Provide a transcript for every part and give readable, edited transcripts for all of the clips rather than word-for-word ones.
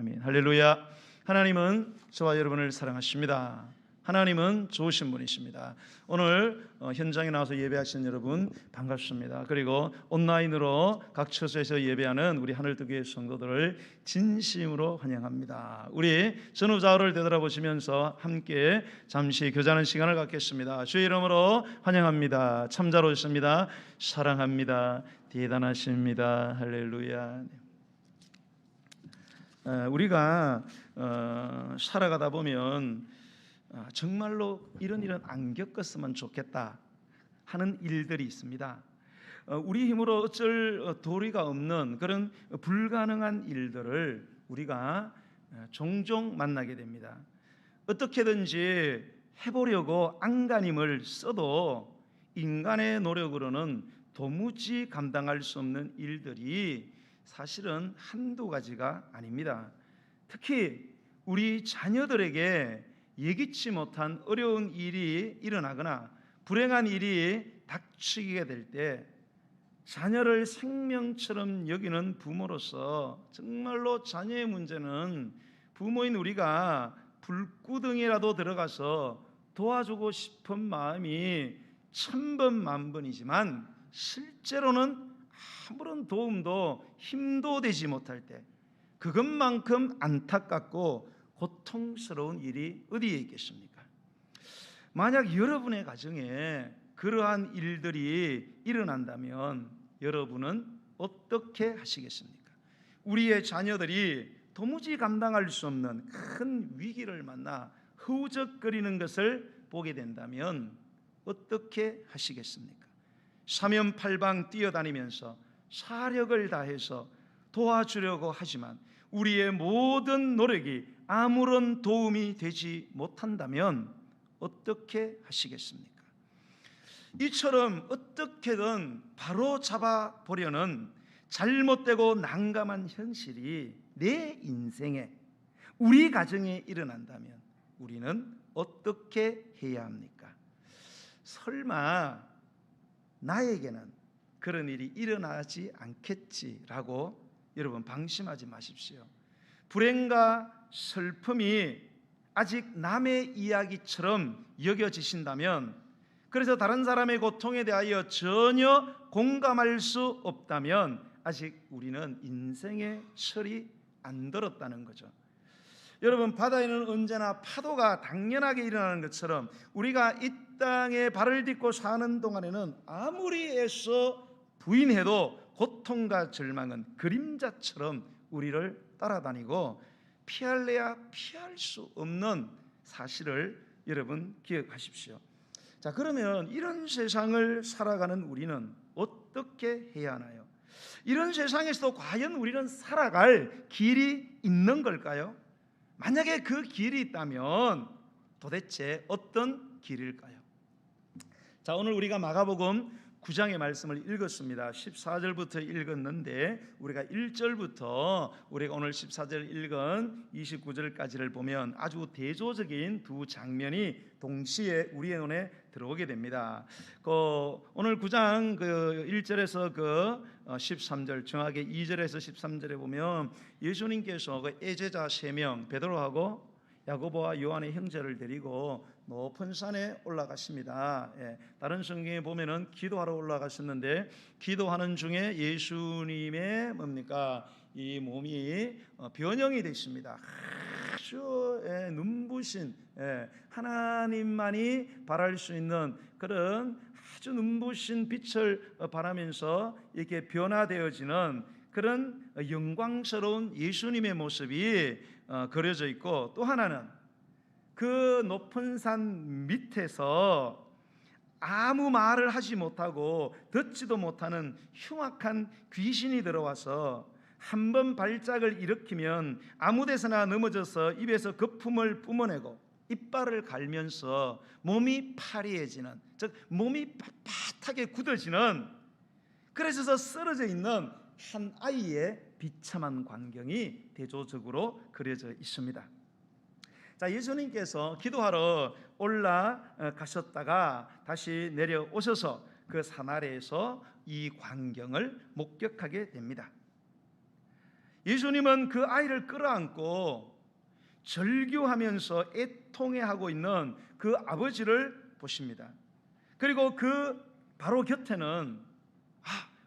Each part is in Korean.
아멘. 할렐루야. 하나님은 저와 여러분을 사랑하십니다. 하나님은 좋으신 분이십니다. 오늘 현장에 나와서 예배하시는 여러분 반갑습니다. 그리고 온라인으로 각 처소에서 예배하는 우리 하늘뜨기의 성도들을 진심으로 환영합니다. 우리 전후좌우를 되돌아보시면서 함께 잠시 교제하는 시간을 갖겠습니다. 주의 이름으로 환영합니다. 참자로 오셨습니다. 사랑합니다. 대단하십니다. 할렐루야. 우리가 살아가다 보면 정말로 이런 일은 안 겪었으면 좋겠다 하는 일들이 있습니다. 우리 힘으로 어쩔 도리가 없는 그런 불가능한 일들을 우리가 종종 만나게 됩니다. 어떻게든지 해보려고 안간힘을 써도 인간의 노력으로는 도무지 감당할 수 없는 일들이 사실은 한두 가지가 아닙니다. 특히 우리 자녀들에게 예기치 못한 어려운 일이 일어나거나 불행한 일이 닥치게 될 때 자녀를 생명처럼 여기는 부모로서 정말로 자녀의 문제는 부모인 우리가 불구덩이라도 들어가서 도와주고 싶은 마음이 천번 만번이지만 실제로는 아무런 도움도 힘도 되지 못할 때 그것만큼 안타깝고 고통스러운 일이 어디에 있겠습니까? 만약 여러분의 가정에 그러한 일들이 일어난다면 여러분은 어떻게 하시겠습니까? 우리의 자녀들이 도무지 감당할 수 없는 큰 위기를 만나 허우적거리는 것을 보게 된다면 어떻게 하시겠습니까? 사면팔방 뛰어다니면서 사력을 다해서 도와주려고 하지만 우리의 모든 노력이 아무런 도움이 되지 못한다면 어떻게 하시겠습니까? 이처럼 어떻게든 바로 잡아보려는 잘못되고 난감한 현실이 내 인생에 우리 가정에 일어난다면 우리는 어떻게 해야 합니까? 설마 나에게는 그런 일이 일어나지 않겠지라고 여러분 방심하지 마십시오. 불행과 슬픔이 아직 남의 이야기처럼 여겨지신다면, 그래서 다른 사람의 고통에 대하여 전혀 공감할 수 없다면 아직 우리는 인생의 철이 안 들었다는 거죠. 여러분, 바다에는 언제나 파도가 당연하게 일어나는 것처럼 우리가 이 땅에 발을 딛고 사는 동안에는 아무리 애써 부인해도 고통과 절망은 그림자처럼 우리를 따라다니고 피할래야 피할 수 없는 사실을 여러분 기억하십시오. 자, 그러면 이런 세상을 살아가는 우리는 어떻게 해야 하나요? 이런 세상에서도 과연 우리는 살아갈 길이 있는 걸까요? 만약에 그 길이 있다면 도대체 어떤 길일까요? 자, 오늘 우리가 마가복음 9장의 말씀을 읽었습니다. 14절부터 읽었는데 우리가 1절부터 우리가 오늘 14절 읽은 29절까지를 보면 아주 대조적인 두 장면이 동시에 우리의 눈에 들어오게 됩니다. 오늘 9장 1절에서 13절, 정확하게 2절에서 13절에 보면 예수님께서 애제자 3명 베드로하고 야고보와 요한의 형제를 데리고 높은 산에 올라가십니다. 다른 성경에 보면은 기도하러 올라가셨는데 기도하는 중에 예수님의 이 몸이 변형이 되십니다. 아주 눈부신 하나님만이 바랄 수 있는 그런 아주 눈부신 빛을 발하면서 이렇게 변화되어지는 그런 영광스러운 예수님의 모습이 그려져 있고, 또 하나는 그 높은 산 밑에서 아무 말을 하지 못하고 듣지도 못하는 흉악한 귀신이 들어와서 한 번 발작을 일으키면 아무 데서나 넘어져서 입에서 거품을 뿜어내고 이빨을 갈면서 몸이 파리해지는, 즉 몸이 빳빳하게 굳어지는, 그래서 쓰러져 있는 한 아이의 비참한 광경이 대조적으로 그려져 있습니다. 자, 예수님께서 기도하러 올라가셨다가 다시 내려오셔서 그 산 아래에서 이 광경을 목격하게 됩니다. 예수님은 그 아이를 끌어안고 절규하면서 애통해하고 있는 그 아버지를 보십니다. 그리고 그 바로 곁에는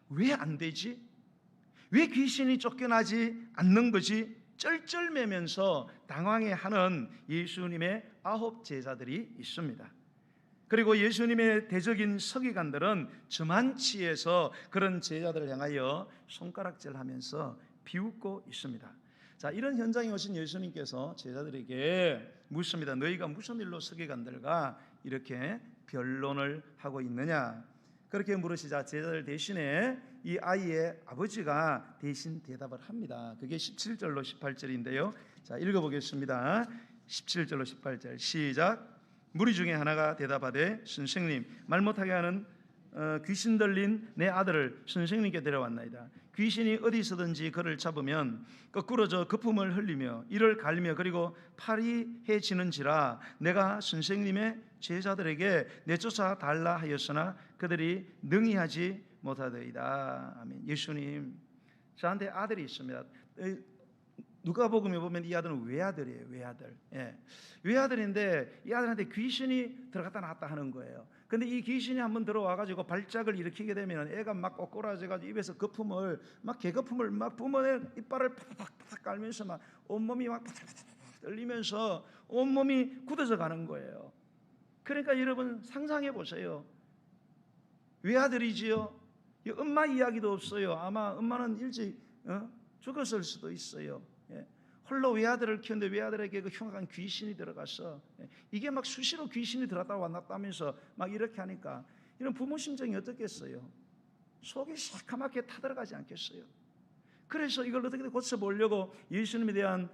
왜 안 되지? 왜 귀신이 쫓겨나지 않는 거지? 쩔쩔매면서 당황해하는 예수님의 9 제자들이 있습니다. 그리고 예수님의 대적인 서기관들은 저만치에서 그런 제자들을 향하여 손가락질하면서 비웃고 있습니다. 자, 이런 현장에 오신 예수님께서 제자들에게 묻습니다. 너희가 무슨 일로 서기관들과 이렇게 변론을 하고 있느냐? 그렇게 물으시자 제자들 대신에 이 아이의 아버지가 대신 대답을 합니다. 그게 17절로 18절인데요. 자, 읽어보겠습니다. 17절로 18절 시작. 무리 중에 하나가 대답하되 선생님, 말 못하게 하는 귀신 들린 내 아들을 선생님께 데려왔나이다. 귀신이 어디서든지 그를 잡으면 거꾸러져 거품을 흘리며 이를 갈며 그리고 파리해지는지라 내가 선생님의 제자들에게 내쫓아 달라 하였으나 그들이 능히 하지 못하더이다. 아멘. 예수님, 저한테 아들이 있습니다. 누가복음에 보면 이 아들은 외아들이에요. 외아들. 예. 외아들인데 이 아들한테 귀신이 들어갔다 나왔다 하는 거예요. 근데 이 귀신이 한번 들어와가지고 발작을 일으키게 되면 애가 막 꼬꾸라져가지고 입에서 거품을 막 개거품을 막 뿜어내 이빨을 파닥파닥 깔면서 막 온몸이 막 파닥파닥 떨리면서 온몸이 굳어져 가는 거예요. 그러니까 여러분 상상해 보세요. 외아들이지요. 엄마 이야기도 없어요. 아마 엄마는 일찍 죽었을 수도 있어요. 예. 홀로 외아들을 키웠는데 외아들에게 그 흉악한 귀신이 들어가서 이게 막 수시로 귀신이 들어갔다 왔다 하면서 막 이렇게 하니까 이런 부모 심정이 어떻겠어요? 속이 새카맣게 타들어가지 않겠어요? 그래서 이걸 어떻게든 고쳐보려고 예수님에 대한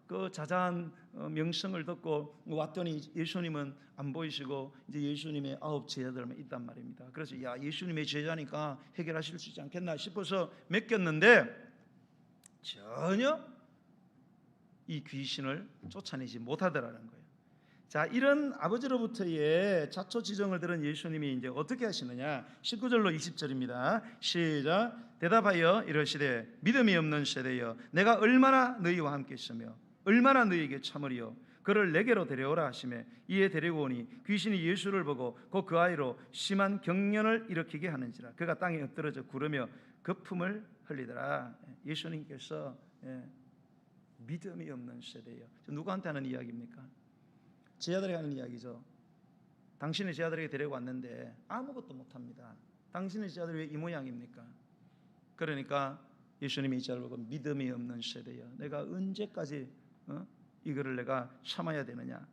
그 자자한 명성을 듣고 왔더니 예수님은 안 보이시고 이제 예수님의 9 제자들만 있단 말입니다. 그래서 야, 예수님의 제자니까 해결하실 수 있지 않겠나 싶어서 맡겼는데 전혀 이 귀신을 쫓아내지 못하더라는 거예요. 자, 이런 아버지로부터의 자초지종을 들은 예수님이 이제 어떻게 하시느냐? 19절로 20절입니다. 시작. 대답하여 이르시되 믿음이 없는 세대여 내가 얼마나 너희와 함께 있으며 얼마나 너희에게 참으리요. 그를 내게로 데려오라 하시매 이에 데리고 오니 귀신이 예수를 보고 곧 그 아이로 심한 경련을 일으키게 하는지라 그가 땅에 엎드러져 구르며 거품을 흘리더라. 예수님께서 믿음이 없는 세대예요. 누구한테 하는 이야기입니까? 제자들에게 하는 이야기죠. 당신의 제자들에게 데리고 왔는데 아무것도 못합니다. 당신의 제자들이 왜 이 모양입니까? 그러니까 예수님이 이 제자를 보고 믿음이 없는 세대예요. 내가 언제까지 이거를 내가 참아야 되느냐?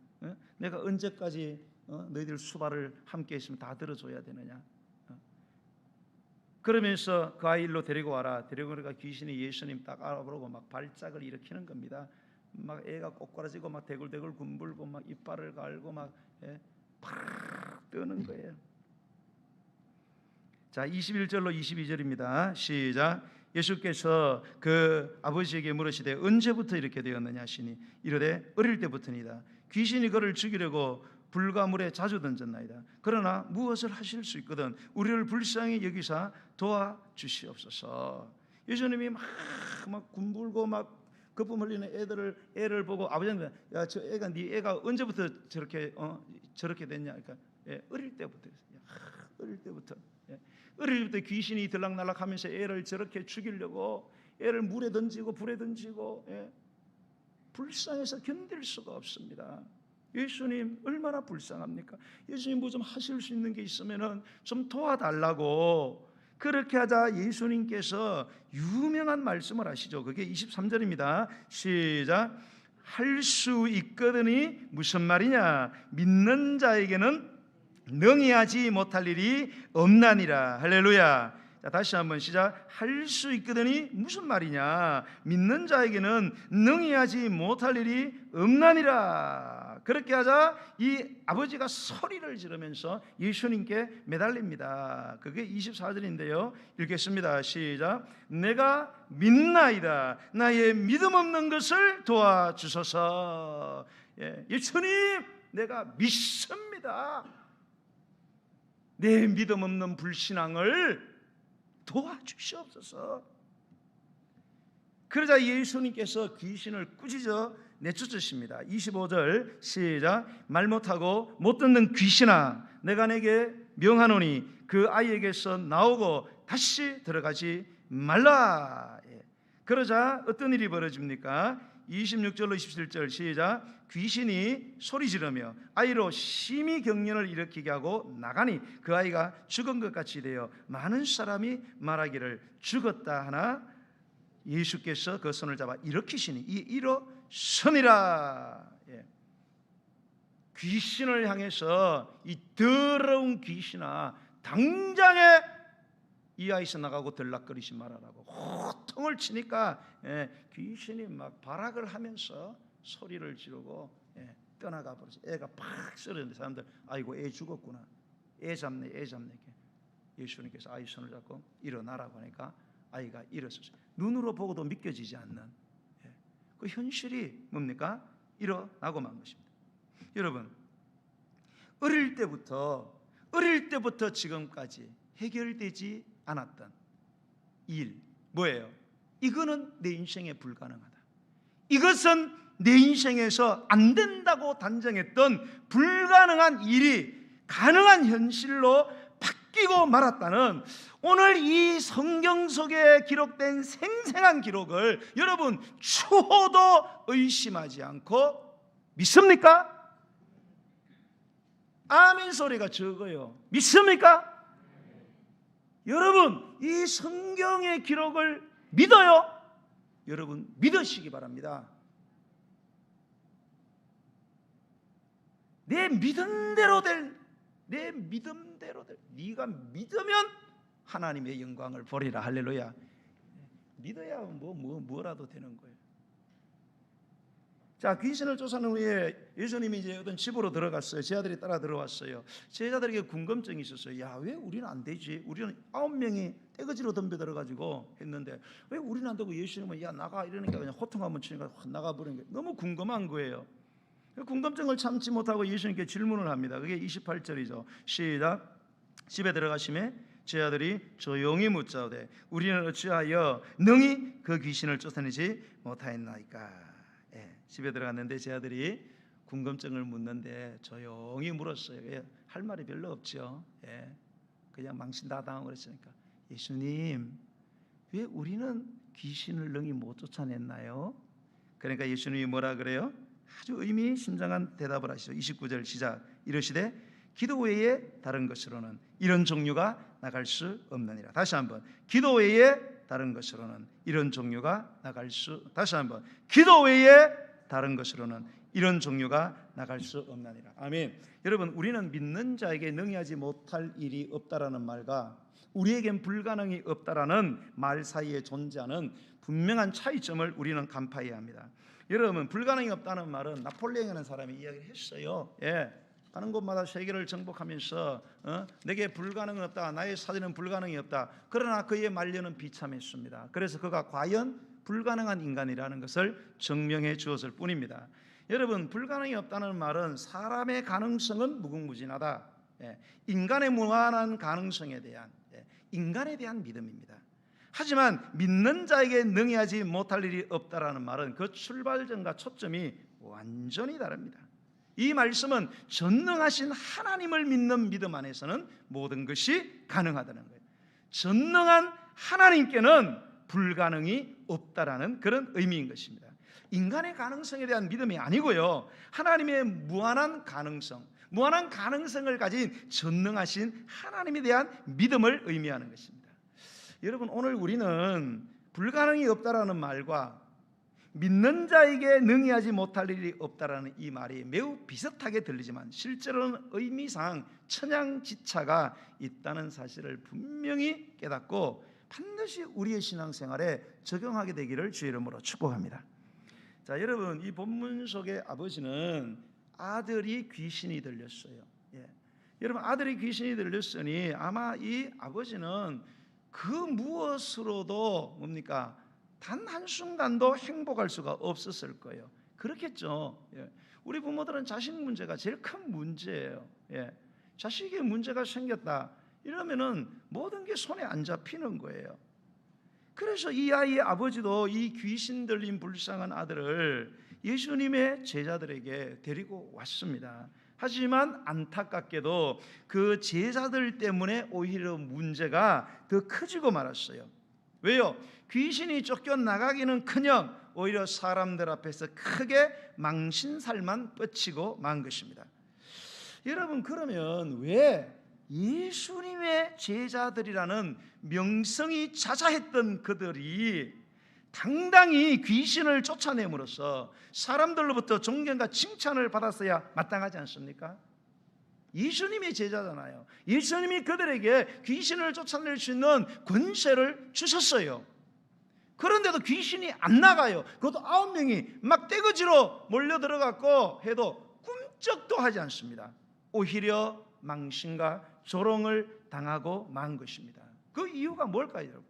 내가 언제까지 너희들 수발을 함께 있으면 다 들어줘야 되느냐? 그러면서 그 아이 일로 데리고 와라. 데리고 오니까 귀신이 예수님 딱 알아보고 막 발작을 일으키는 겁니다. 막 애가 꼬꾸라지고 막 대굴대굴 굼불고 막 이빨을 갈고 막 팍 뜨는 거예요. 자, 21절로 22절입니다. 시작. 예수께서 그 아버지에게 물으시되 언제부터 이렇게 되었느냐 하시니 이르되 어릴 때부터니이다. 귀신이 그를 죽이려고 불과 물에 자주 던졌나이다. 그러나 무엇을 하실 수 있거든 우리를 불쌍히 여기사 도와주시옵소서. 예수님이 막 굼불고 막 거품 흘리는 애를 보고 아버지한테 야, 저 애가 네 애가 언제부터 저렇게 됐냐? 그러니까 어릴 때부터 어릴 때부터 어릴 때 귀신이 들락날락하면서 애를 저렇게 죽이려고 애를 물에 던지고 불에 던지고 불쌍해서 견딜 수가 없습니다. 예수님 얼마나 불쌍합니까? 예수님 뭐 좀 하실 수 있는 게 있으면은 좀 도와달라고 그렇게 하자 예수님께서 유명한 말씀을 하시죠. 그게 23절입니다. 시작. 할 수 있거든이 무슨 말이냐? 믿는 자에게는 능히 하지 못할 일이 없나니라. 할렐루야. 자, 다시 한번 시작. 할 수 있거든이 무슨 말이냐? 믿는 자에게는 능히 하지 못할 일이 없나니라. 그렇게 하자 이 아버지가 소리를 지르면서 예수님께 매달립니다. 그게 24절인데요. 읽겠습니다. 시작. 내가 믿나이다. 나의 믿음 없는 것을 도와주소서. 예수님, 내가 믿습니다. 내 믿음 없는 불신앙을 도와주시옵소서. 그러자 예수님께서 귀신을 꾸짖어 내쫓으십니다. 25절 시작. 말 못하고 못 듣는 귀신아, 내가 내게 명하노니 그 아이에게서 나오고 다시 들어가지 말라. 그러자 어떤 일이 벌어집니까? 26절로 27절 시작. 귀신이 소리 지르며 아이로 심히 경련을 일으키게 하고 나가니 그 아이가 죽은 것 같이 되어 많은 사람이 말하기를 죽었다 하나 예수께서 그 손을 잡아 일으키시니 이 일어서니라. 귀신을 향해서 이 더러운 귀신아, 당장에 이 아이서 나가고 들락거리지 말아라고 호통을 치니까 귀신이 막 발악을 하면서 소리를 지르고 떠나가 버렸어요. 애가 팍 쓰러졌는데 사람들 아이고 애 죽었구나, 애 잡네. 예수님께서 아이 손을 잡고 일어나라고 하니까 아이가 일어섰어요. 눈으로 보고도 믿겨지지 않는 그 현실이 뭡니까? 일어나고 만 것입니다. 여러분, 어릴 때부터 지금까지 해결되지 않았던 일 뭐예요? 이거는 내 인생에 불가능하다. 이것은 내 인생에서 안 된다고 단정했던 불가능한 일이 가능한 현실로 바뀌고 말았다는 오늘 이 성경 속에 기록된 생생한 기록을 여러분 추호도 의심하지 않고 믿습니까? 아멘 소리가 적어요. 믿습니까? 여러분 이 성경의 기록을 믿어요? 여러분 믿으시기 바랍니다. 내 믿음대로 될 네가 믿으면 하나님의 영광을 보리라. 할렐루야. 믿어야 뭐라도 되는 거예요. 자, 귀신을 쫓아낸 후에 예수님이 이제 어떤 집으로 들어갔어요. 제자들이 따라 들어왔어요. 제자들에게 궁금증이 있었어요. 야, 왜 우리는 안 되지? 우리는 9명이 떼거지로 덤벼들어가지고 했는데 왜 우리는 안 되고 예수님은 야 나가 이러니까 그냥 호통 한번 치니까 확 나가버리는 거예요. 너무 궁금한 거예요. 궁금증을 참지 못하고 예수님께 질문을 합니다. 그게 28절이죠. 시작. 집에 들어가심에 제자들이 조용히 묻자오되 우리는 어찌하여 능히 그 귀신을 쫓아내지 못하였나이까. 집에 들어갔는데 제자들이 궁금증을 묻는데 조용히 물었어요. 할 말이 별로 없죠. 그냥 망신 다 당하고 그랬으니까 예수님 왜 우리는 귀신을 능히 못 쫓아냈나요? 그러니까 예수님이 뭐라 그래요? 아주 의미심장한 대답을 하시죠. 29절 시작. 이르시되 기도 외에 다른 것으로는 이런 종류가 나갈 수 없느니라. 다시 한번 기도 외에 다른 것으로는 이런 종류가 나갈 수. 다시 한번 기도 외에 다른 것으로는 이런 종류가 나갈 수 없느니라. 아멘. 여러분 우리는 믿는 자에게 능히하지 못할 일이 없다라는 말과 우리에겐 불가능이 없다라는 말 사이에 존재하는 분명한 차이점을 우리는 간파해야 합니다. 여러분 불가능이 없다는 말은 나폴레옹이라는 사람이 이야기를 했어요. 가는 곳마다 세계를 정복하면서 내게 불가능은 없다, 나의 사진은 불가능이 없다. 그러나 그의 말년은 비참했습니다. 그래서 그가 과연 불가능한 인간이라는 것을 증명해 주었을 뿐입니다. 여러분 불가능이 없다는 말은 사람의 가능성은 무궁무진하다. 인간의 무한한 가능성에 대한 인간에 대한 믿음입니다. 하지만 믿는 자에게 능히하지 못할 일이 없다라는 말은 그 출발점과 초점이 완전히 다릅니다. 이 말씀은 전능하신 하나님을 믿는 믿음 안에서는 모든 것이 가능하다는 거예요. 전능한 하나님께는 불가능이 없다라는 그런 의미인 것입니다. 인간의 가능성에 대한 믿음이 아니고요, 하나님의 무한한 가능성을 가진 전능하신 하나님에 대한 믿음을 의미하는 것입니다. 여러분 오늘 우리는 불가능이 없다라는 말과 믿는 자에게 능히하지 못할 일이 없다라는 이 말이 매우 비슷하게 들리지만 실제로는 의미상 천양지차가 있다는 사실을 분명히 깨닫고 반드시 우리의 신앙생활에 적용하게 되기를 주의 이름으로 축복합니다. 자, 여러분 이 본문 속의 아버지는 아들이 귀신이 들렸어요. 여러분 아들이 귀신이 들렸으니 아마 이 아버지는 그 무엇으로도 뭡니까? 단 한순간도 행복할 수가 없었을 거예요. 그렇겠죠. 우리 부모들은 자식 문제가 제일 큰 문제예요. 자식에 문제가 생겼다 이러면은 모든 게 손에 안 잡히는 거예요. 그래서 이 아이의 아버지도 이 귀신 들린 불쌍한 아들을 예수님의 제자들에게 데리고 왔습니다. 하지만 안타깝게도 그 제자들 때문에 오히려 문제가 더 커지고 말았어요. 왜요? 귀신이 쫓겨나가기는커녕 오히려 사람들 앞에서 크게 망신살만 뻗치고 만 것입니다. 여러분, 그러면 왜 예수님의 제자들이라는 명성이 자자했던 그들이 당당히 귀신을 쫓아냄으로써 사람들로부터 존경과 칭찬을 받았어야 마땅하지 않습니까? 예수님의 제자잖아요. 예수님이 그들에게 귀신을 쫓아낼 수 있는 권세를 주셨어요. 그런데도 귀신이 안 나가요. 그것도 9명이 막 떼거지로 몰려 들어갔고 해도 꿈쩍도 하지 않습니다. 오히려 망신과 조롱을 당하고 만 것입니다. 그 이유가 뭘까요, 여러분?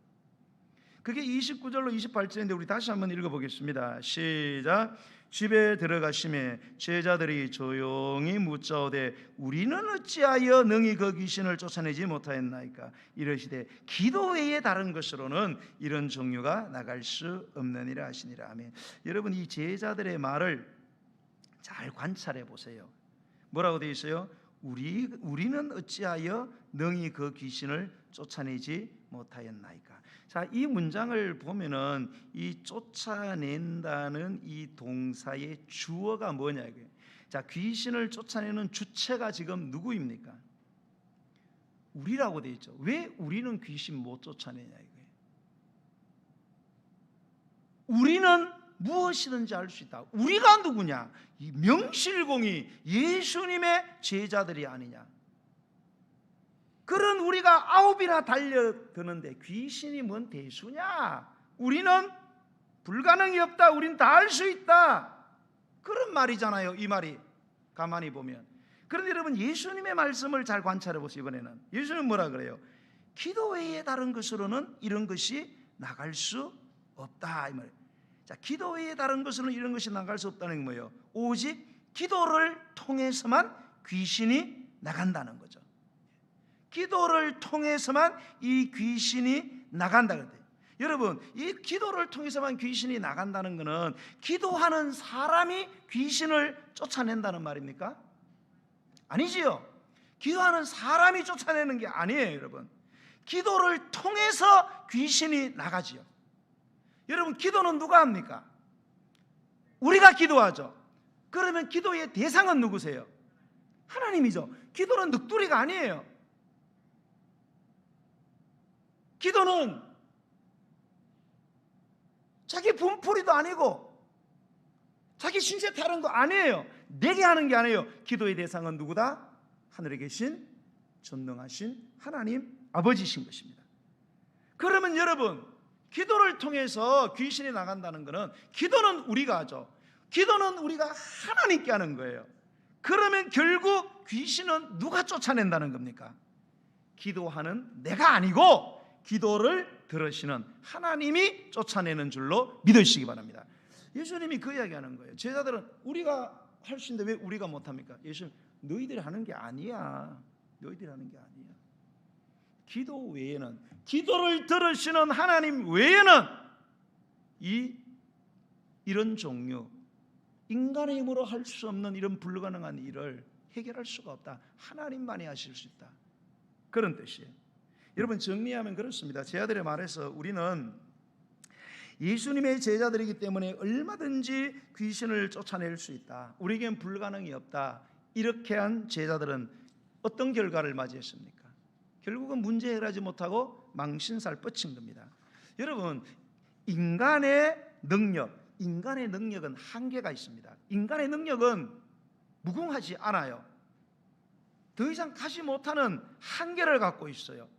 그게 29절로 28절인데 우리 다시 한번 읽어보겠습니다. 시작. 집에 들어가심에 제자들이 조용히 묻자오되 우리는 어찌하여 능히 그 귀신을 쫓아내지 못하였나이까? 이러시되 기도 외에 다른 것으로는 이런 종류가 나갈 수 없느니라 하시니라. 아멘. 여러분, 이 제자들의 말을 잘 관찰해 보세요. 뭐라고 되어 있어요? 우리는 어찌하여 능히 그 귀신을 쫓아내지 못하였나이까? 자, 이 문장을 보면은 이 쫓아낸다는 이 동사의 주어가 뭐냐 이거예요. 자, 귀신을 쫓아내는 주체가 지금 누구입니까? 우리라고 되어 있죠. 왜 우리는 귀신 못 쫓아내냐 이거예요. 우리는 무엇이든지 할 수 있다. 우리가 누구냐? 이 명실공히 예수님의 제자들이 아니냐. 그런 우리가 9이나 달려드는데 귀신이 뭔 대수냐? 우리는 불가능이 없다. 우린 다 할 수 있다. 그런 말이잖아요. 이 말이 가만히 보면. 그런데 여러분, 예수님의 말씀을 잘 관찰해 보세요. 이번에는 예수님은 뭐라 그래요? 기도 외에 다른 것으로는 이런 것이 나갈 수 없다 이 말이에요. 자, 기도 외에 다른 것으로는 이런 것이 나갈 수 없다는 게 뭐예요? 오직 기도를 통해서만 귀신이 나간다는 거죠. 기도를 통해서만 이 귀신이 나간다 그래요. 여러분, 이 기도를 통해서만 귀신이 나간다는 것은 기도하는 사람이 귀신을 쫓아낸다는 말입니까? 아니지요. 기도하는 사람이 쫓아내는 게 아니에요, 여러분. 기도를 통해서 귀신이 나가지요. 여러분, 기도는 누가 합니까? 우리가 기도하죠. 그러면 기도의 대상은 누구세요? 하나님이죠. 기도는 넋두리가 아니에요. 기도는 자기 분풀이도 아니고 자기 신세 타는 거 아니에요. 내게 하는 게 아니에요. 기도의 대상은 누구다? 하늘에 계신 전능하신 하나님 아버지신 것입니다. 그러면 여러분, 기도를 통해서 귀신이 나간다는 것은 기도는 우리가 하죠. 기도는 우리가 하나님께 하는 거예요. 그러면 결국 귀신은 누가 쫓아낸다는 겁니까? 기도하는 내가 아니고 기도를 들으시는 하나님이 쫓아내는 줄로 믿으시기 바랍니다. 예수님이 그 이야기하는 거예요. 제자들은 우리가 할 수 있는데 왜 우리가 못합니까? 예수님, 너희들이 하는 게 아니야. 너희들이 하는 게 아니야. 기도 외에는, 기도를 들으시는 하나님 외에는 이런 종류, 인간의 힘으로 할 수 없는 이런 불가능한 일을 해결할 수가 없다. 하나님만이 하실 수 있다. 그런 뜻이에요. 여러분, 정리하면 그렇습니다. 제자들의 말에서 우리는 예수님의 제자들이기 때문에 얼마든지 귀신을 쫓아낼 수 있다. 우리에겐 불가능이 없다. 이렇게 한 제자들은 어떤 결과를 맞이했습니까? 결국은 문제 해결하지 못하고 망신살 뻗친 겁니다. 여러분, 인간의 능력은 한계가 있습니다. 인간의 능력은 무궁하지 않아요. 더 이상 가지 못하는 한계를 갖고 있어요.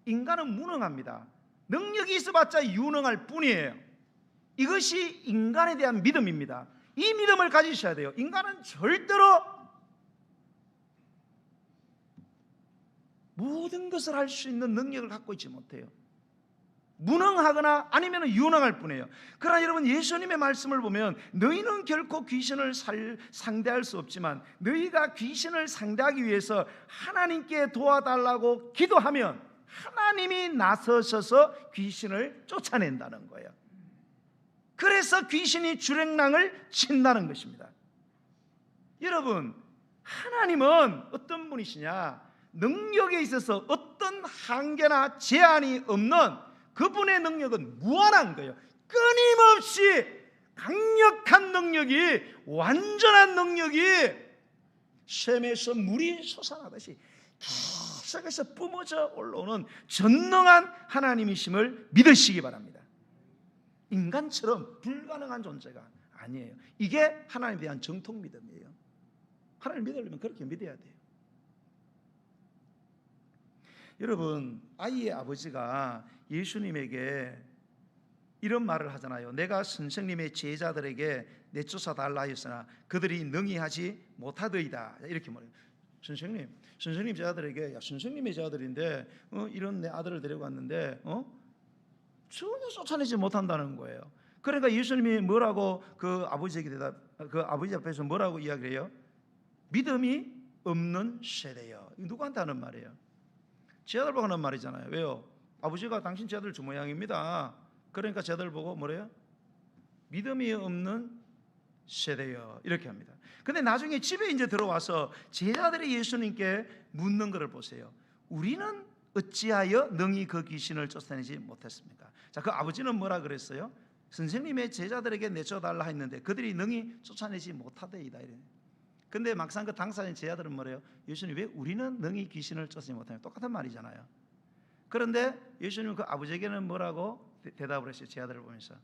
인간은 무능합니다. 능력이 있어봤자 유능할 뿐이에요. 이것이 인간에 대한 믿음입니다. 이 믿음을 가지셔야 돼요. 인간은 절대로 모든 것을 할 수 있는 능력을 갖고 있지 못해요. 무능하거나 아니면 유능할 뿐이에요. 그러나 여러분, 예수님의 말씀을 보면 너희는 결코 귀신을 상대할 수 없지만 너희가 귀신을 상대하기 위해서 하나님께 도와달라고 기도하면 하나님이 나서셔서 귀신을 쫓아낸다는 거예요. 그래서 귀신이 주랭랑을 친다는 것입니다. 여러분, 하나님은 어떤 분이시냐? 능력에 있어서 어떤 한계나 제한이 없는 그분의 능력은 무한한 거예요. 끊임없이 강력한 능력이, 완전한 능력이 샘에서 물이 솟아나듯이 계속해서 뿜어져 올라오는 전능한 하나님이심을 믿으시기 바랍니다. 인간처럼 불가능한 존재가 아니에요. 이게 하나님에 대한 정통 믿음이에요. 하나님 믿으려면 그렇게 믿어야 돼요. 여러분, 아이의 아버지가 예수님에게 이런 말을 하잖아요. 내가 선생님의 제자들에게 내쫓아 달라 하였으나 그들이 능히 하지 못하더이다. 이렇게 말해요. 선생님 제자들에게, 야, 선생님의 제자들인데 이런 내 아들을 데리고 왔는데 전혀 쫓아내지 못한다는 거예요. 그러니까 예수님이 뭐라고 그 아버지에게 그 아버지 앞에서 뭐라고 이야기해요? 믿음이 없는 세대요. 누구한테 하는 말이에요? 제자들 보고 하는 말이잖아요. 왜요? 아버지가 당신 제자들 주 모양입니다. 그러니까 제자들 보고 뭐래요? 믿음이 없는 세대요. 이렇게 합니다. 근데 나중에 집에 이제 들어와서 제자들이 예수님께 묻는 것을 보세요. 우리는 어찌하여 능히 그 귀신을 쫓아내지 못했습니까? 자, 그 아버지는 뭐라 그랬어요? 선생님의 제자들에게 내쫓아달라 했는데 그들이 능히 쫓아내지 못하더이다. 근데 막상 그 당사자인 제자들은 뭐래요? 예수님, 왜 우리는 능히 귀신을 쫓아내지 못하냐? 똑같은 말이잖아요. 그런데 예수님은 그 아버지에게는 뭐라고 대답을 했어요? 제자들을 보면서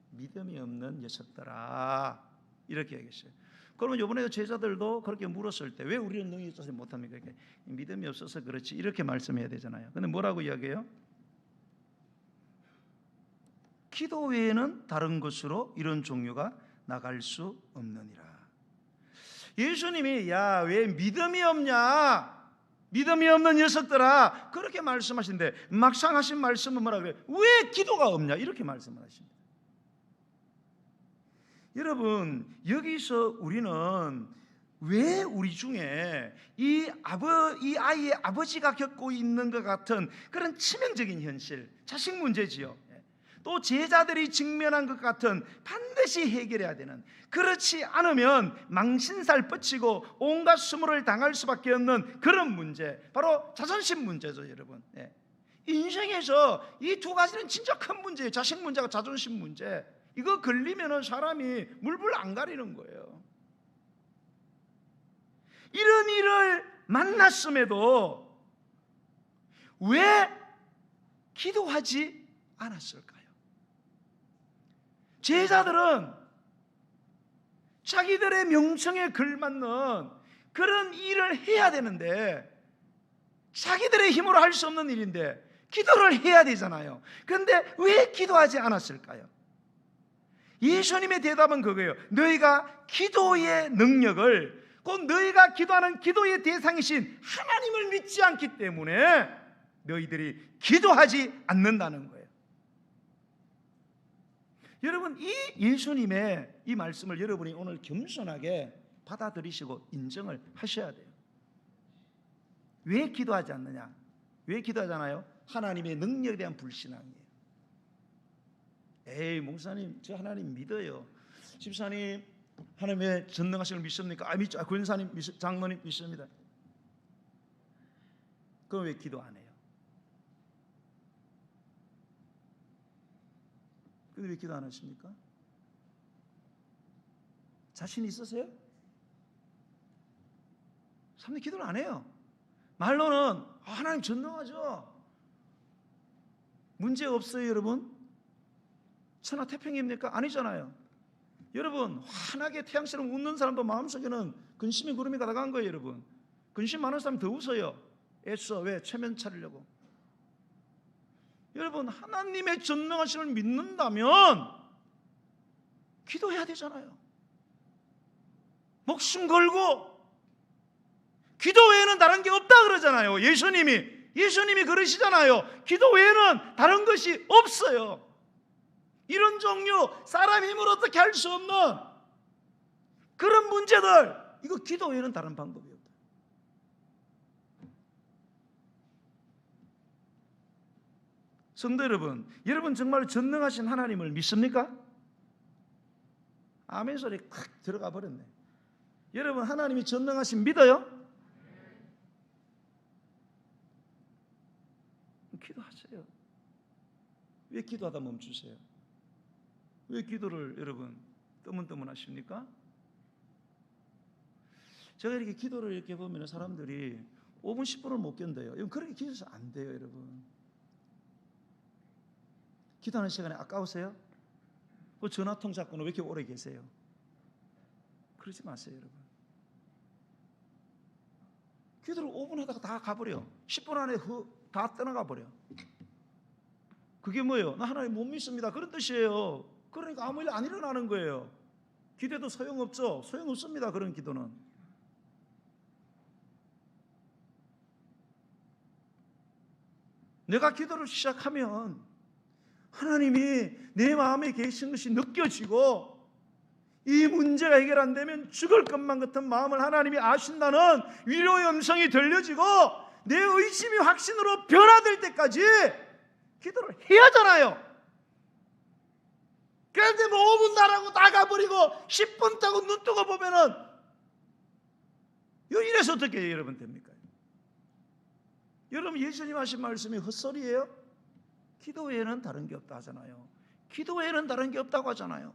믿음이 없는 녀석들아, 이렇게 얘기했어요. 그러면 이번에 제자들도 그렇게 물었을 때 왜 우리는 능히 쫓아내지 못합니까? 이렇게 믿음이 없어서 그렇지, 이렇게 말씀해야 되잖아요. 근데 뭐라고 이야기해요? 기도 외에는 다른 것으로 이런 종류가 나갈 수 없느니라. 예수님이 야, 왜 믿음이 없냐? 믿음이 없는 녀석들아, 그렇게 말씀하신데 막상 하신 말씀은 뭐라고 해요? 왜 기도가 없냐? 이렇게 말씀을 하십니다. 여러분, 여기서 우리는 왜 우리 중에 이 아이의 아버지가 겪고 있는 것 같은 그런 치명적인 현실, 자식 문제지요. 또 제자들이 직면한 것 같은 반드시 해결해야 되는, 그렇지 않으면 망신살 뻗치고 온갖 수모를 당할 수밖에 없는 그런 문제, 바로 자존심 문제죠. 여러분, 인생에서 이 두 가지는 진짜 큰 문제예요. 자식 문제가 자존심 문제. 이거 걸리면 사람이 물불 안 가리는 거예요. 이런 일을 만났음에도 왜 기도하지 않았을까요? 제자들은 자기들의 명성에 걸맞는 그런 일을 해야 되는데, 자기들의 힘으로 할 수 없는 일인데 기도를 해야 되잖아요. 그런데 왜 기도하지 않았을까요? 예수님의 대답은 그거예요. 너희가 기도의 능력을, 곧 너희가 기도하는 기도의 대상이신 하나님을 믿지 않기 때문에 너희들이 기도하지 않는다는 거예요. 여러분, 이 예수님의 이 말씀을 여러분이 오늘 겸손하게 받아들이시고 인정을 하셔야 돼요. 왜 기도하지 않느냐? 왜 기도하잖아요? 하나님의 능력에 대한 불신앙이에요. 에이, 목사님, 저 하나님 믿어요. 집사님, 하나님의 전능하신 걸 믿습니까? 믿죠. 권사님, 장로님 믿습니다. 그럼 왜 기도 안 해요? 근데 왜 기도 안 하십니까? 자신 있으세요? 사람들이 기도를 안 해요. 말로는 하나님 전능하죠. 문제 없어요, 여러분? 천하태평입니까? 아니잖아요. 여러분, 환하게 태양처럼 웃는 사람도 마음속에는 근심이 구름이 가득한 거예요. 여러분, 근심 많은 사람 더 웃어요. 애써. 왜? 체면 차리려고. 여러분, 하나님의 전능하심을 믿는다면 기도해야 되잖아요. 목숨 걸고. 기도 외에는 다른 게 없다 그러잖아요. 예수님이 그러시잖아요. 기도 외에는 다른 것이 없어요. 이런 종류, 사람 힘으로 어떻게 할 수 없는 그런 문제들, 이거 기도 외에는 다른 방법이 없다. 성도 여러분, 여러분 정말 전능하신 하나님을 믿습니까? 아멘 소리 탁 들어가 버렸네. 여러분 하나님이 전능하신 믿어요? 기도하세요. 왜 기도하다 멈추세요? 왜 기도를 여러분 뜨문뜨문하십니까? 제가 이렇게 기도를 이렇게 보면 사람들이 5분 10분을 못 견뎌요. 이건 그렇게 기도해서 안 돼요, 여러분. 기도하는 시간에 아까우세요? 그 전화통 잡고는 왜 이렇게 오래 계세요? 그러지 마세요, 여러분. 기도를 5분 하다가 다 가버려. 10분 안에 다 떠나가 버려. 그게 뭐예요? 나 하나님 못 믿습니다. 그런 뜻이에요. 그러니까 아무 일 안 일어나는 거예요. 기도도 소용없죠. 소용없습니다. 그런 기도는. 내가 기도를 시작하면 하나님이 내 마음에 계신 것이 느껴지고 이 문제가 해결 안 되면 죽을 것만 같은 마음을 하나님이 아신다는 위로의 음성이 들려지고 내 의심이 확신으로 변화될 때까지 기도를 해야 하잖아요. 그런데 뭐 5분 나라고 나가버리고 10분 타고 눈 뜨고 보면은 이래서 어떻게 여러분 됩니까? 여러분 예수님 하신 말씀이 헛소리예요? 기도 외에는 다른 게 없다 하잖아요. 기도 외에는 다른 게 없다고 하잖아요.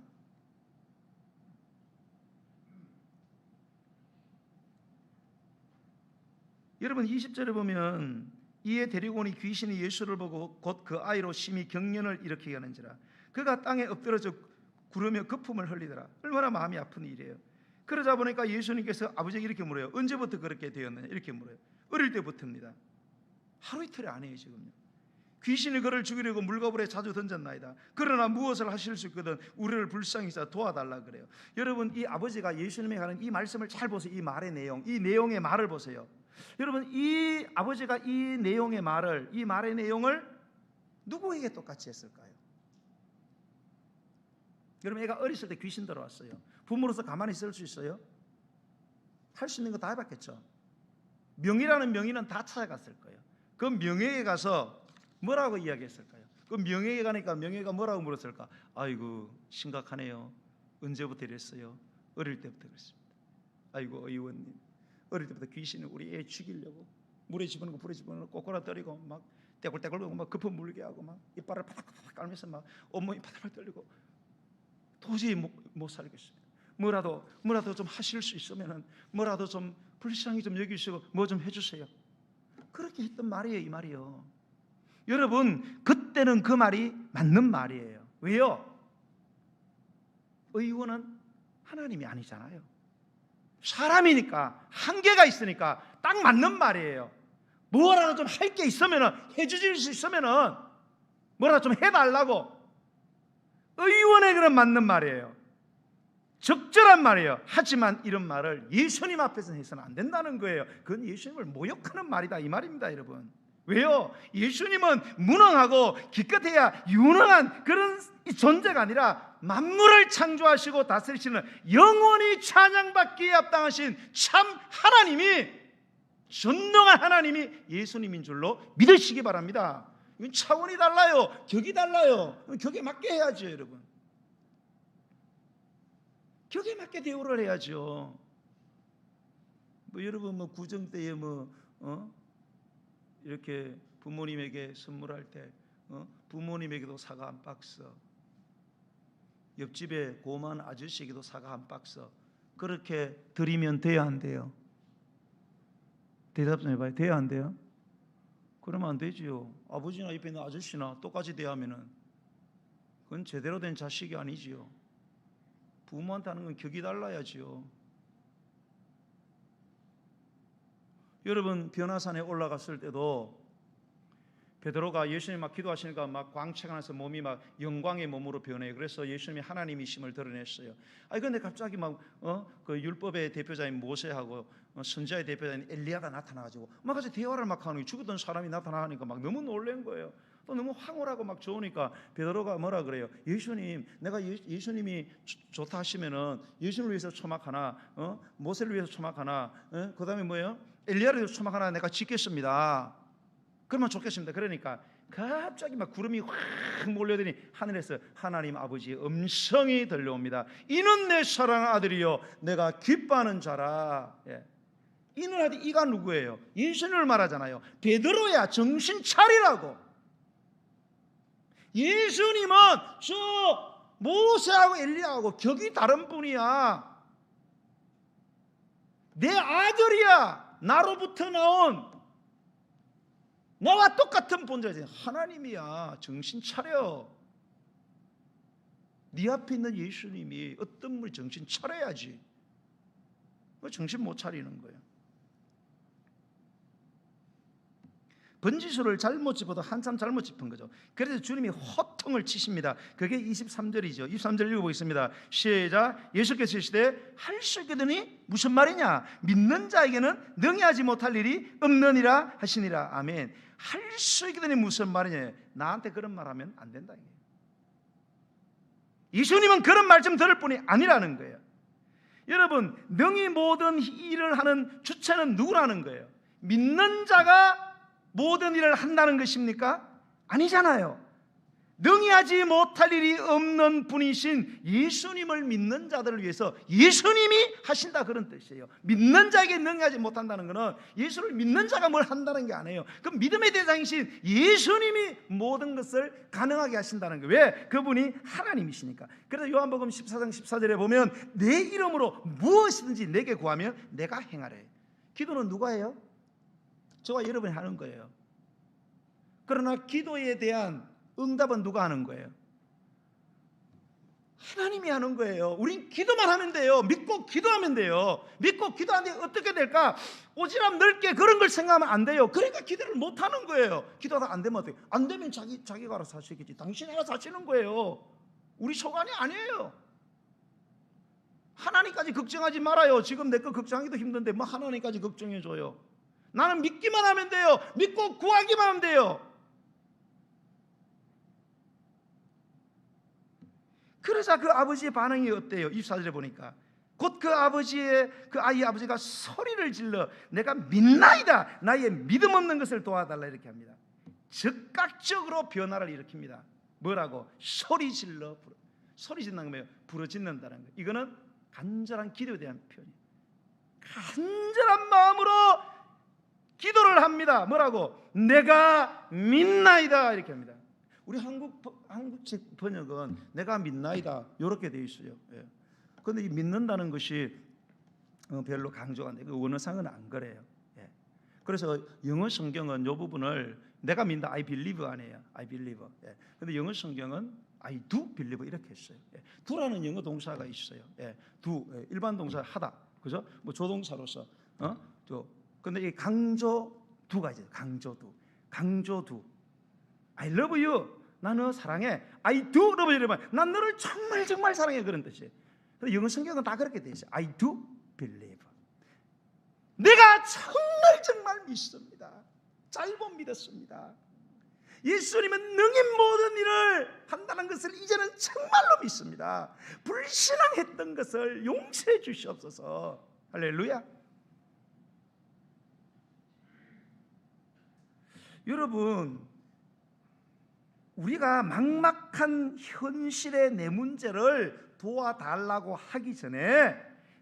여러분 20절에 보면 이에 데리고 오니 귀신이 예수를 보고 곧 그 아이로 심히 경련을 일으키게 하는지라 그가 땅에 엎드러져 구르며 거품을 흘리더라. 얼마나 마음이 아픈 일이에요. 그러자 보니까 예수님께서 아버지에게 이렇게 물어요. 언제부터 그렇게 되었느냐 이렇게 물어요. 어릴 때부터입니다. 하루 이틀이 아니에요 지금요. 귀신이 그를 죽이려고 물거불에 자주 던졌나이다. 그러나 무엇을 하실 수 있거든 우리를 불쌍히 여겨 도와달라 그래요. 여러분 이 아버지가 예수님에 관한 이 말씀을 잘 보세요. 이 말의 내용, 이 내용의 말을 보세요. 여러분 이 아버지가 이 내용의 말을, 이 말의 내용을 누구에게 똑같이 했을까요? 여러분 애가 어렸을 때 귀신 들어왔어요. 부모로서 가만히 있을 수 있어요? 할 수 있는 거 다 해봤겠죠. 명의라는 명의는 다 찾아갔을 거예요. 그 명예에 가서 뭐라고 이야기했을까요? 그 명예에 가니까 명예가 뭐라고 물었을까? 아이고 심각하네요. 언제부터 이랬어요? 어릴 때부터 그랬습니다. 아이고 의원님 어릴 때부터 귀신이 우리 애 죽이려고 물에 집어넣고 불에 집어넣고 꼬꾸라뜨리고 막 떼굴떼굴 거리고 막 거품 물게 하고 막 이빨을 파닥파닥 깔면서 막 온몸이 파닥파닥 떨리고 도저히 못 살겠습니다. 뭐라도 좀 하실 수 있으면은 뭐라도 좀 불쌍히 좀 여기시고 뭐 좀 해주세요. 그렇게 했던 말이에요, 이 말이요. 여러분 그때는 그 말이 맞는 말이에요. 왜요? 의원은 하나님이 아니잖아요. 사람이니까 한계가 있으니까 딱 맞는 말이에요. 뭐라도 좀 할 게 있으면은 해주실 수 있으면은 뭐라도 좀 해달라고 의원의 그런 맞는 말이에요. 적절한 말이에요. 하지만 이런 말을 예수님 앞에서 해서는 안 된다는 거예요. 그건 예수님을 모욕하는 말이다 이 말입니다, 여러분. 왜요? 예수님은 무능하고 기껏해야 유능한 그런 존재가 아니라 만물을 창조하시고 다스리시는 영원히 찬양받기에 합당하신 참 하나님이, 전능한 하나님이 예수님인 줄로 믿으시기 바랍니다. 이건 차원이 달라요. 격이 달라요. 격에 맞게 해야죠, 여러분. 격에 맞게 대우를 해야죠. 뭐 여러분 뭐 구정 때에 이렇게 부모님에게 선물할 때 부모님에게도 사과 한 박스, 옆집에 고마운 아저씨에게도 사과 한 박스 그렇게 드리면 돼야 안 돼요? 대답 좀 해봐요. 돼야 안 돼요? 그러면 안 되지요. 아버지나 옆에 있는 아저씨나 똑같이 대하면은 그건 제대로 된 자식이 아니지요. 부모한테 하는 건 격이 달라야지요. 여러분 변화산에 올라갔을 때도 베드로가 예수님 막 기도하시니까 막 광채가 나서 몸이 막 영광의 몸으로 변해요. 그래서 예수님이 하나님이심을 드러냈어요. 근데 갑자기 그 율법의 대표자인 모세하고 선지자의 대표자인 엘리야가 나타나가지고 막 같이 대화를 막 하는 거예요. 죽었던 사람이 나타나니까 막 너무 놀란 거예요. 또 너무 황홀하고 막 좋으니까 베드로가 뭐라 그래요? 예수님, 내가 예수님이 좋다 하시면은 예수님을 위해서 초막하나, 모세를 위해서 초막하나, 그 다음에 뭐예요? 엘리야를 위해서 초막하나 내가 짓겠습니다. 그러면 좋겠습니다. 그러니까 갑자기 막 구름이 확 몰려드니 하늘에서 하나님 아버지의 음성이 들려옵니다. 이는 내 사랑하는 아들이요 내가 기뻐하는 자라. 이는 아들, 이가 누구예요? 예수님을 말하잖아요. 베드로야, 정신 차리라고. 예수님은 저 모세하고 엘리야하고 격이 다른 분이야. 내 아들이야. 나로부터 나온 나와 똑같은 본자지. 하나님이야. 정신 차려. 네 앞에 있는 예수님이 어떤 분 정신 차려야지. 왜 정신 못 차리는 거야? 번지수를 잘못 짚어도 한참 잘못 짚은 거죠. 그래서 주님이 호통을 치십니다. 그게 23절이죠. 23절 읽어보겠습니다. 시작. 예수께서 이르시되 할 수 있거든이 무슨 말이냐? 믿는 자에게는 능히 하지 못할 일이 없느니라 하시니라. 아멘. 할 수 있거든이 무슨 말이냐? 나한테 그런 말하면 안 된다. 예수님은 그런 말 좀 들을 뿐이 아니라는 거예요. 여러분, 능히 모든 일을 하는 주체는 누구라는 거예요? 믿는 자가 모든 일을 한다는 것입니까? 아니잖아요. 능히 하지 못할 일이 없는 분이신 예수님을 믿는 자들을 위해서 예수님이 하신다, 그런 뜻이에요. 믿는 자에게 능히 하지 못한다는 것은 예수를 믿는 자가 뭘 한다는 게 아니에요. 그 믿음의 대상이신 예수님이 모든 것을 가능하게 하신다는 거예요. 왜? 그분이 하나님이시니까. 그래서 요한복음 14장 14절에 보면 내 이름으로 무엇이든지 내게 구하면 내가 행하래. 기도는 누가 해요? 저와 여러분이 하는 거예요. 그러나 기도에 대한 응답은 누가 하는 거예요? 하나님이 하는 거예요. 우린 기도만 하면 돼요. 믿고 기도하면 돼요. 믿고 기도하는데 어떻게 될까? 오지랖 넓게 그런 걸 생각하면 안 돼요. 그러니까 기도를 못 하는 거예요. 기도하다 안 되면 어떻게? 안 되면 자기가 알아서 하시겠지. 당신이 알아서 하시는 거예요. 우리 소관이 아니에요. 하나님까지 걱정하지 말아요. 지금 내 거 걱정하기도 힘든데 뭐 하나님까지 걱정해줘요. 나는 믿기만 하면 돼요. 믿고 구하기만 하면 돼요. 그러자 그 아버지의 반응이 어때요? 24절에 보니까 곧 그 아이의 아버지가 소리를 질러 내가 믿나이다, 나의 믿음 없는 것을 도와달라, 이렇게 합니다. 즉각적으로 변화를 일으킵니다. 뭐라고? 소리 질러. 소리 짓는 거예요. 부르짖는다는 거예요. 이거는 간절한 기도에 대한 표현이에요. 간절한 마음으로 기도를 합니다. 뭐라고? 내가 믿나이다, 이렇게 합니다. 우리 한국식 번역은 내가 믿나이다 이렇게 되어 있어요. 그런데 이 믿는다는 것이 별로 강조가 안 돼요. 그 원어상은 안 그래요. 그래서 영어 성경은 이 부분을 내가 믿는다, I believe 아니에요. I believe. 그런데 영어 성경은 I do believe 이렇게 했어요. do라는 영어 동사가 있어요. do, 일반 동사 하다, 그죠? 뭐 조동사로서 근데 이 강조 do가 있어요. 강조 do. I love you. 나 너 사랑해. I do love you. 난 너를 정말 정말 사랑해, 그런 뜻이에요. 근데 영어 성경은 다 그렇게 돼 있어요. I do believe. 내가 정말 정말 믿습니다. 짧은 믿었습니다. 예수님은 능히 모든 일을 한다는 것을 이제는 정말로 믿습니다. 불신앙했던 것을 용서해 주시옵소서. 할렐루야. 여러분, 우리가 막막한 현실의 내 문제를 도와달라고 하기 전에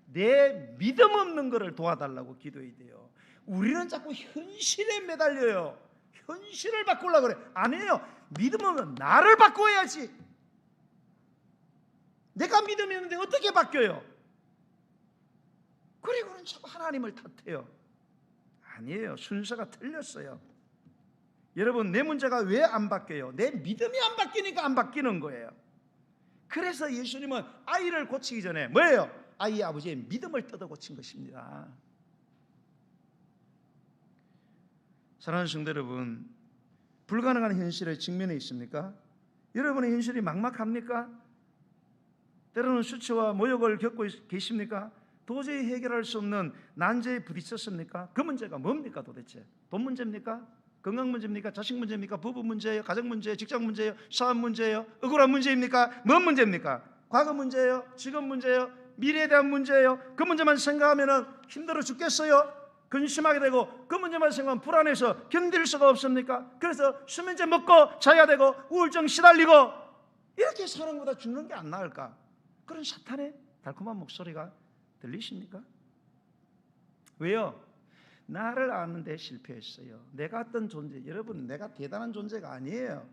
내 믿음 없는 것을 도와달라고 기도해야 돼요. 우리는 자꾸 현실에 매달려요. 현실을 바꾸려고 그래. 아니에요. 믿음 없는 나를 바꿔야지. 내가 믿음이 있는데 어떻게 바뀌어요? 그리고는 자꾸 하나님을 탓해요. 아니에요. 순서가 틀렸어요. 여러분, 내 문제가 왜 안 바뀌어요? 내 믿음이 안 바뀌니까 안 바뀌는 거예요. 그래서 예수님은 아이를 고치기 전에 뭐예요? 아이의 아버지의 믿음을 뜯어 고친 것입니다. 사랑하는 성도 여러분, 불가능한 현실에 직면해 있습니까? 여러분의 현실이 막막합니까? 때로는 수치와 모욕을 겪고 계십니까? 도저히 해결할 수 없는 난제에 부딪혔습니까? 그 문제가 뭡니까 도대체? 돈 문제입니까? 건강 문제입니까? 자식 문제입니까? 부부 문제예요? 가정 문제예요? 직장 문제예요? 사업 문제예요? 억울한 문제입니까? 뭔 문제입니까? 과거 문제예요? 지금 문제예요? 미래에 대한 문제예요? 그 문제만 생각하면 힘들어 죽겠어요? 근심하게 되고 그 문제만 생각하면 불안해서 견딜 수가 없습니까? 그래서 수면제 먹고 자야 되고 우울증 시달리고 이렇게 사는 것보다 죽는 게 안 나을까? 그런 사탄의 달콤한 목소리가 들리십니까? 왜요? 나를 아는데 실패했어요. 내가 어떤 존재, 여러분 내가 대단한 존재가 아니에요.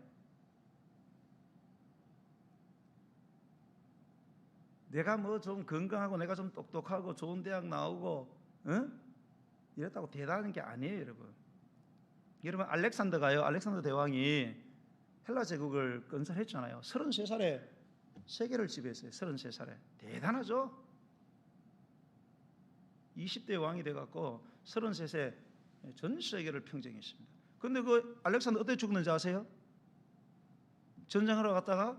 내가 뭐 좀 건강하고 내가 좀 똑똑하고 좋은 대학 나오고 이랬다고 대단한 게 아니에요, 여러분. 여러분 알렉산더 대왕이 헬라 제국을 건설했잖아요. 33살에 세계를 지배했어요. 33살에. 대단하죠? 20대 왕이 돼갖고 33세 전 세계를 평정했습니다. 그런데 그 알렉산더 어떻게 죽었는지 아세요? 전쟁하러 갔다가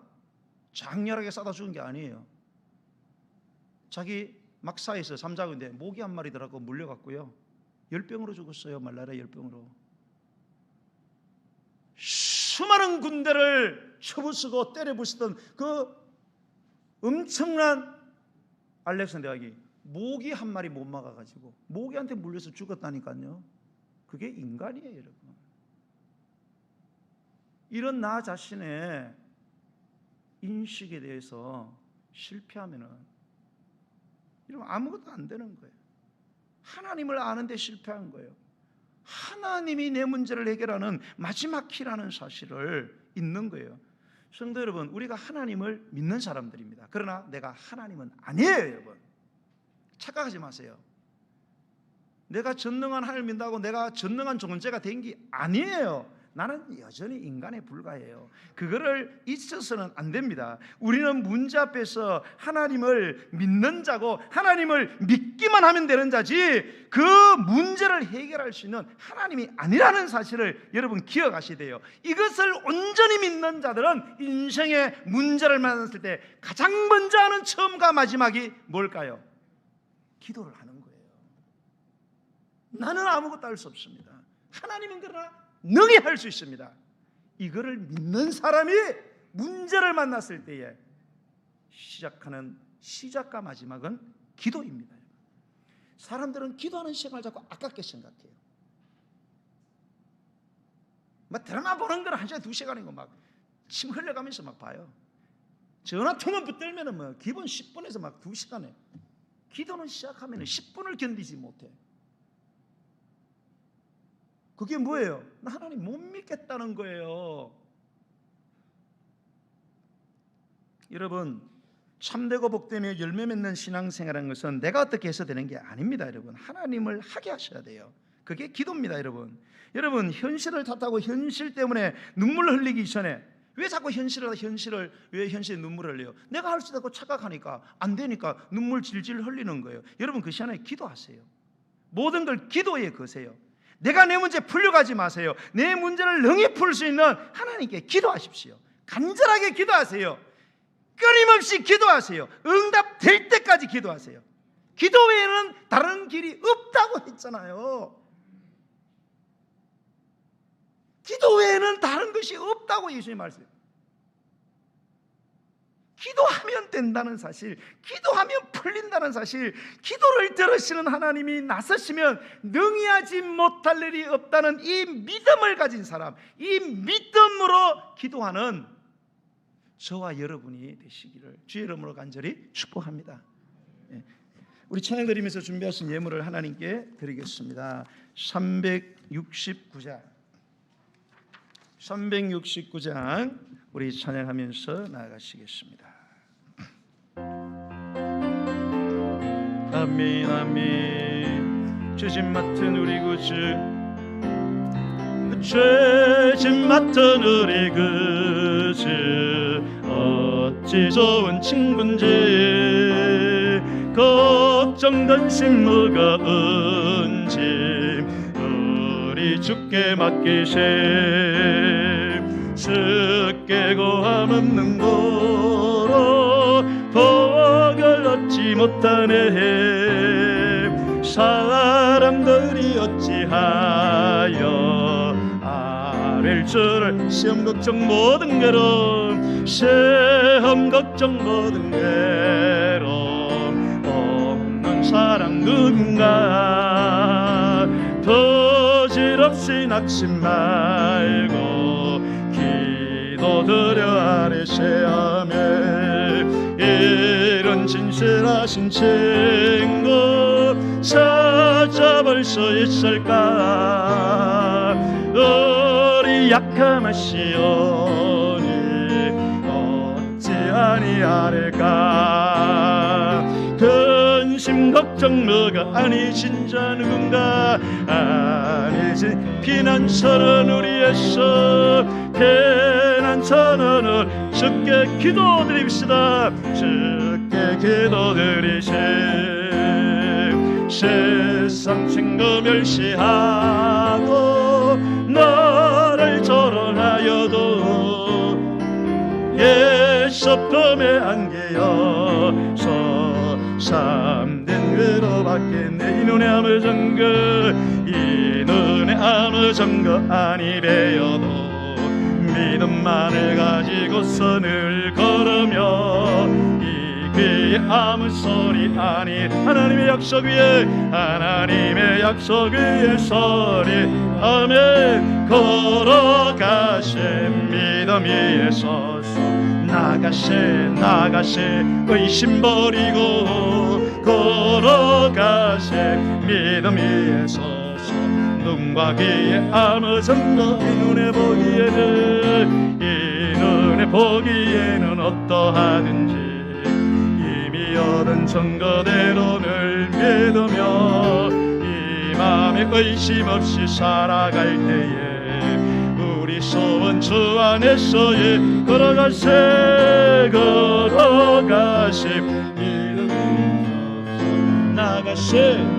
장렬하게 싸다 죽은 게 아니에요. 자기 막사에서 잠자고 있는데 모기 한 마리 들어가고 물려갔고요. 열병으로 죽었어요. 말라리아 열병으로. 수많은 군대를 쳐부수고 때려부수던 그 엄청난 알렉산더 대왕이 모기 한 마리 못 막아가지고 모기한테 물려서 죽었다니까요. 그게 인간이에요, 여러분. 이런 나 자신의 인식에 대해서 실패하면은 이러면 아무것도 안 되는 거예요. 하나님을 아는데 실패한 거예요. 하나님이 내 문제를 해결하는 마지막 키라는 사실을 잊는 거예요. 성도 여러분, 우리가 하나님을 믿는 사람들입니다. 그러나 내가 하나님은 아니에요, 여러분. 착각하지 마세요. 내가 전능한 하나님을 믿는다고 내가 전능한 존재가 된 게 아니에요. 나는 여전히 인간에 불과해요. 그거를 잊어서는 안 됩니다. 우리는 문제 앞에서 하나님을 믿는 자고 하나님을 믿기만 하면 되는 자지 그 문제를 해결할 수 있는 하나님이 아니라는 사실을 여러분 기억하셔야 돼요. 이것을 온전히 믿는 자들은 인생의 문제를 만났을 때 가장 먼저 하는 처음과 마지막이 뭘까요? 기도를 하는 거예요. 나는 아무것도 할 수 없습니다. 하나님은 그러나 능히 할 수 있습니다. 이거를 믿는 사람이 문제를 만났을 때에 시작하는 시작과 마지막은 기도입니다. 사람들은 기도하는 시간을 자꾸 아깝게 생각해요. 막 드라마 보는 건 1시간 2시간이고 막 침 흘려가면서 막 봐요. 전화 통화 붙들면은 뭐 기본 10분에서 막 2시간에 기도는 시작하면 10분을 견디지 못해. 그게 뭐예요? 나 하나님 못 믿겠다는 거예요. 여러분, 참되고 복되며 열매 맺는 신앙생활하는 것은 내가 어떻게 해서 되는 게 아닙니다. 여러분, 하나님을 하게 하셔야 돼요. 그게 기도입니다. 여러분, 현실을 탓하고 현실 때문에 눈물을 흘리기 전에 왜 자꾸 왜 현실에 눈물을 흘려요? 내가 할 수 있다고 착각하니까 안 되니까 눈물 질질 흘리는 거예요. 여러분, 그 시간에 기도하세요. 모든 걸 기도에 거세요. 내가 내 문제 풀려가지 마세요. 내 문제를 능히 풀 수 있는 하나님께 기도하십시오. 간절하게 기도하세요. 끊임없이 기도하세요. 응답될 때까지 기도하세요. 기도 외에는 다른 길이 없다고 했잖아요. 기도 외에는 다른 것이 없다고 예수님 말씀. 기도하면 된다는 사실, 기도하면 풀린다는 사실, 기도를 들으시는 하나님이 나서시면 능히 하지 못할 일이 없다는 이 믿음을 가진 사람, 이 믿음으로 기도하는 저와 여러분이 되시기를 주의 이름으로 간절히 축복합니다. 우리 찬양 드리면서 준비하신 예물을 하나님께 드리겠습니다. 369장 우리 찬양하면서 나아가시겠습니다. 아멘 아멘. 죄짐 맡은 우리 구주, 죄짐 맡은 우리 구주, 어찌 좋은 친군지 걱정 근심 뭐가 은지 우리 주께 맡기세. 쉽게 고함 없는 고로 복을 얻지 못하네. 사람들이 어찌하여 아랠 줄을 시험 걱정 모든 괴로움, 시험 걱정 모든 괴로움 없는 사람 누군가. 소질없이 낙심 말고 기도드려 아뢰시하며 이런 진실하신 친구 찾아볼 수 있을까? 우리 약함하시오니 어찌 아니하릴까? 근심 걱정 뭐가 아니신 자 누군가? 아니신 피난처는 우리에서 피난처는 주께 기도드립시다. 주께 기도드리시 세상 친구 멸시하고 나를 조롱하여도 예수품에 안기어서 참된 위로받게 내 이 눈에 아무 증거 이 눈에 아무 증거 아니 배어도 믿음만을 가지고 선을 걸으며 이 귀에 아무 소리 아니 하나님의 약속 위에 하나님의 약속 위에 소리 아멘 걸어가신 믿음 위에 서서 나가세 의심 버리고 걸어가세 믿음 위에 서서 눈과 귀에 아무 증거 이 눈에 보기에는 어떠하든지 이미 얻은 증거대로 늘 믿으며 이 맘에 의심 없이 살아갈 때에 우리 소원 주 안에서의 걸어가세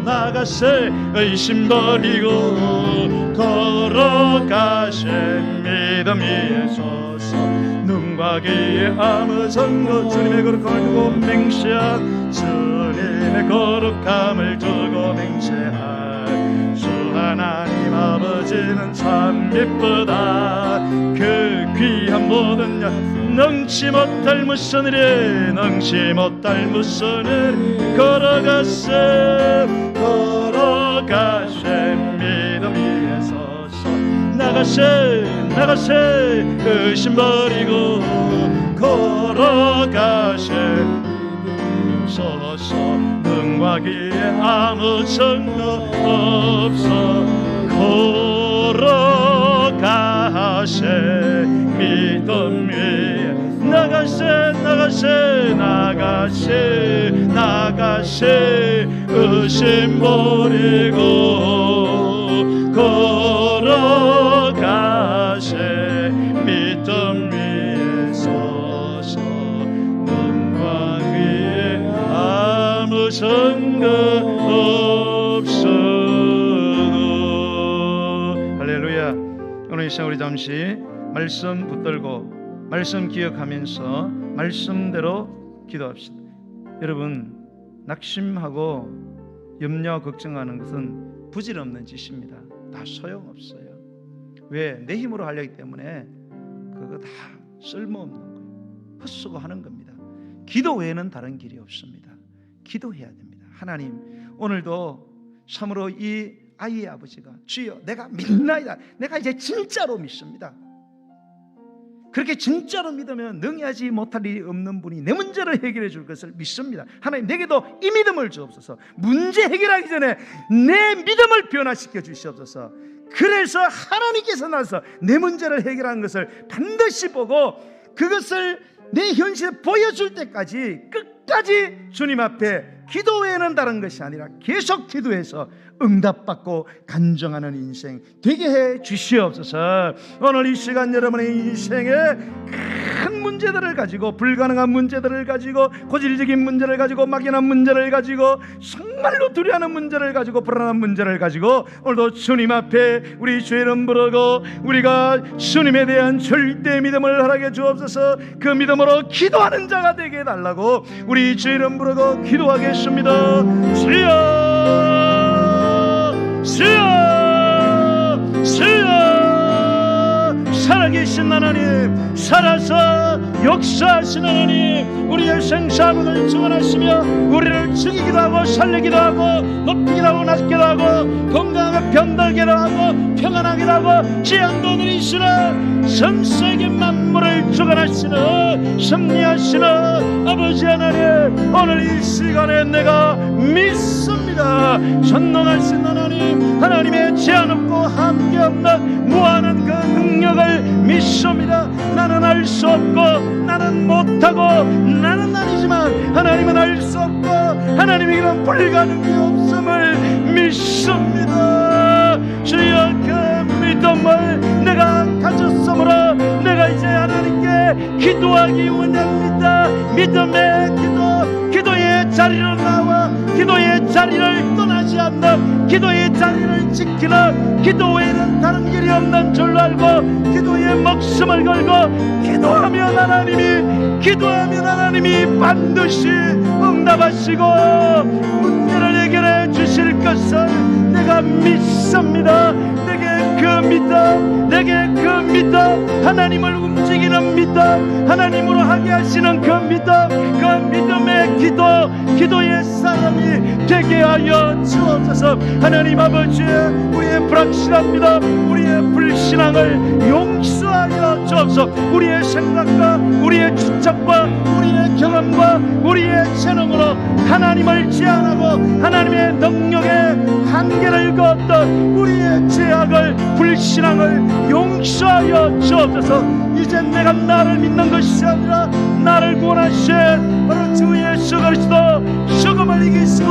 나가세 의심 버리고 걸어가세 믿음 위에 서서 눈과 귀에 아무 증거 주님의 거룩함을 두고 맹세한 주님의 거룩함을 두고 맹세한 주 하나님 아버지는 참 기쁘다. 그 귀한 모든 능치 못할 무슨 일에 능치 못할 무슨 일 걸어가세 믿음 위에 서서 나가세 의심 버리고 걸어가세 서서 눈과 귀에 아무 증거 없어 걸어가세 믿음 위에 나가세 의심 버리고 걸어가세 믿음 위에 서서 눈과 귀에 아무 증거 없어도 할렐루야. 오늘 이 시간 우리 잠시 말씀 붙들고 말씀 기억하면서 말씀대로 기도합시다. 여러분, 낙심하고 염려 걱정하는 것은 부질없는 짓입니다. 다 소용없어요. 왜? 내 힘으로 하려기 때문에 그거 다 쓸모없는 거예요. 헛수고 하는 겁니다. 기도 외에는 다른 길이 없습니다. 기도해야 됩니다. 하나님, 오늘도 참으로 이 아이의 아버지가 주여 내가 믿나이다. 내가 이제 진짜로 믿습니다. 그렇게 진짜로 믿으면 능히하지 못할 일이 없는 분이 내 문제를 해결해 줄 것을 믿습니다. 하나님, 내게도 이 믿음을 주옵소서. 문제 해결하기 전에 내 믿음을 변화시켜 주시옵소서. 그래서 하나님께서 나서 내 문제를 해결하는 것을 반드시 보고 그것을 내 현실에 보여줄 때까지 끝까지 주님 앞에 기도 외에는 다른 것이 아니라 계속 기도해서 응답받고 간증하는 인생 되게 해 주시옵소서. 오늘 이 시간 여러분의 인생에 큰 문제들을 가지고, 불가능한 문제들을 가지고, 고질적인 문제를 가지고, 막연한 문제를 가지고, 정말로 두려워하는 문제를 가지고, 불안한 문제를 가지고 오늘도 주님 앞에 우리 주 이름 부르고 우리가 주님에 대한 절대 믿음을 허락해 주옵소서. 그 믿음으로 기도하는 자가 되게 해달라고 우리 주 이름 부르고 기도하겠습니다. 주여 살아계신 하나님, 살아서 역사하신 하나님, 우리의 생사문을 주관하시며 우리를 죽이기도 하고 살리기도 하고 높이기도 하고 낮기도 하고 건강하게 병들기도 하고 평안하기도 하고 지향도 누리시는 전세계 만물을 주관하시는 섭리하시는 아버지 하나님, 오늘 이 시간에 내가 믿습니다. 전능하신 하나님, 하나님의 제한 없고 한계 없는 무한한 그 능력을 믿습니다. 나는 알 수 없고 나는 못하고 나는 아니지만 하나님은 알 수 없고 하나님이 그런 불가능이 없음을 믿습니다. 주여, 그 믿음을 내가 가졌으므로 내가 이제 하나님께 기도하기 원합니다. 믿음의 기도의 자리로 나와 기도의 자리를 떠나지 않는, 기도의 자리를 지키는, 기도 외에는 다른 길이 없는 줄 알고 기도에 목숨을 걸고 기도하면 하나님이 반드시 응답하시고 문제를 해결해 주실 것을 내가 믿습니다. 내게 그 믿음, 하나님을 움직이는 믿음, 하나님으로 하게 하시는 그 믿음의 기도의 사람이 되게 하여 주옵소서. 하나님 아버지, 우리의 불확실한 믿음, 우리의 불신앙을 용서하여 주옵소서. 우리의 생각과 우리의 추측과 우리의 경험과 우리의 재능으로 하나님을 제한하고 하나님의 능력의 한계를 걷던 우리의 죄악을, 불신앙을 용서하여 주옵소서. 이제 내가 나를 믿는 것이 아니라 나를 구원하신 바로 주 예수 그리스도, 죽음을 이기시고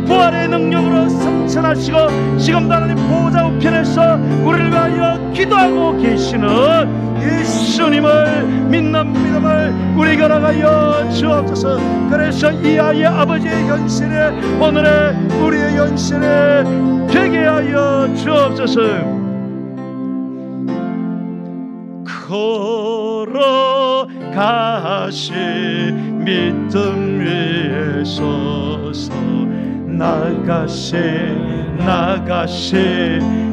부활의 능력으로 승천하시고 지금도 하나님 보좌 우편에서 우리를 위하여 기도하고 계시는 예수님을 믿는 믿음을 우리 걸어가여 주옵소서. 그래서 이 아이의 아버지의 현실에, 오늘의 우리의 현실에 되게 하여 주옵소서. 걸어가시 믿음 위에 서서 나가시